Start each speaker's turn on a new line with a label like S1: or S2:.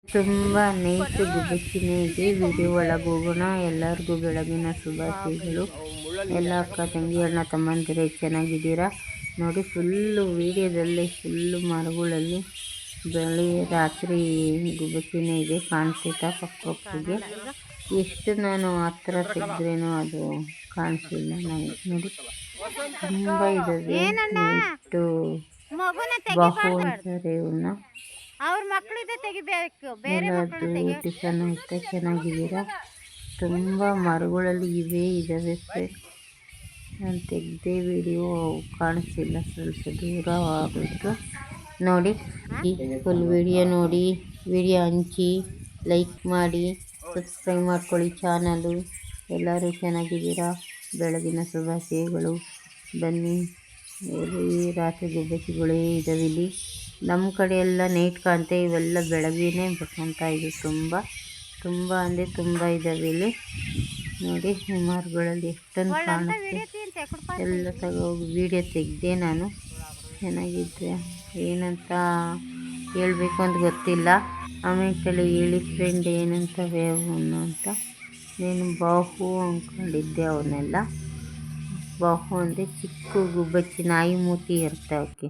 S1: ತುಂಬ ನೈಟ್ ಗುಬ್ಬಚ್ಚಿನೇ ಇದೆ. ವಿಡಿಯೋ ಒಳಗೆ ಹೋಗೋಣ. ಎಲ್ಲರಿಗೂ ಬೆಳಗಿನ ಶುಭಾಶಯಗಳು. ಎಲ್ಲ ಅಕ್ಕ ತಂಗಿ ಅಣ್ಣ ತಮ್ಮಂದಿರೇ ಚೆನ್ನಾಗಿದ್ದೀರಾ ನೋಡಿ. ಫುಲ್ಲು ವಿಡಿಯೋದಲ್ಲಿ ಫುಲ್ಲು ಮರಗಳಲ್ಲಿ ರಾತ್ರಿ ಗುಬ್ಬಚ್ಚಿನೇ ಇದೆ. ಕಾಣಿಸುತ್ತಾ ಪಕ್ಕಕ್ಕೆ ಎಷ್ಟು ನಾನು ಹತ್ರ ತೆಗೆದ್ರೇನೋ ಅದು ಕಾಣಿಸಿಲ್ಲ ನನಗೆ ನೋಡಿ. ತುಂಬ ಇದ್ದಾವೆ. ಇಟ್ಟು ಬಹು ಅಂತಾರೆ ಇವನ್ನ. ಎಲ್ಲದು ಟಿಫನ್ ಆಯ್ತಾ? ಚೆನ್ನಾಗಿದ್ದೀರಾ? ತುಂಬ ಮರಗಳಲ್ಲಿ ಇದ್ದಾವೆ ಫ್ರೆಂಡ್ಸ್. ನಾನು ತೆಗೆದೇ ವಿಡಿಯೋ ಕಾಣಿಸ್ತಿಲ್ಲ, ಸ್ವಲ್ಪ ದೂರ ಆಗಬೇಕು ನೋಡಿ. ಫುಲ್ ವಿಡಿಯೋ ನೋಡಿ, ವಿಡಿಯೋ ಹಂಚಿ, ಲೈಕ್ ಮಾಡಿ, ಸಬ್ಸ್ಕ್ರೈಬ್ ಮಾಡ್ಕೊಳ್ಳಿ ಚಾನಲು. ಎಲ್ಲರೂ ಚೆನ್ನಾಗಿದ್ದೀರಾ? ಬೆಳಗಿನ ಶುಭಾಶಯಗಳು. ಬನ್ನಿ, ರಾತ್ರಿ ಗುಬ್ಬಚ್ಚಿಗಳೇ ಇದ್ದಾವೆ ಇಲ್ಲಿ. ನಮ್ಮ ಕಡೆ ಎಲ್ಲ ನೈಟ್ ಕಾಣ್ತೆ, ಇವೆಲ್ಲ ಬೆಳಗ್ಗೆನೇ ಕಾಣ್ತಾ ಇದೆ. ತುಂಬ ಅಂದರೆ ತುಂಬ ಇದ್ದಾವೆ ಇಲ್ಲಿ ನೋಡಿ. ಮರಗಳಲ್ಲಿ ಎಷ್ಟೊಂದು ಕಾಣುತ್ತೆ. ಎಲ್ಲ ತಗೋಗಿ ವಿಡಿಯೋ ತೆಗೆದೆ ನಾನು. ಚೆನ್ನಾಗಿದ್ದೆ ಏನಂತ ಹೇಳಬೇಕು ಅಂತ ಗೊತ್ತಿಲ್ಲ. ಆಮೇಲೆ ಹೇಳಿ ಫ್ರೆಂಡ್ ಏನಂತವೆ ಅವನು ಅಂತ. నేను ಬಾಹು ಅಂದ್ಕೊಂಡಿದ್ದೆ. ಅವನ್ನೆಲ್ಲ ಬಾಹು ಅಂದರೆ ಚಿಕ್ಕ ಗುಬ್ಬಚ್ಚಿ, ನಾಯಿ ಮೂತಿ ಇರುತ್ತೆ ಅವಕ್ಕೆ.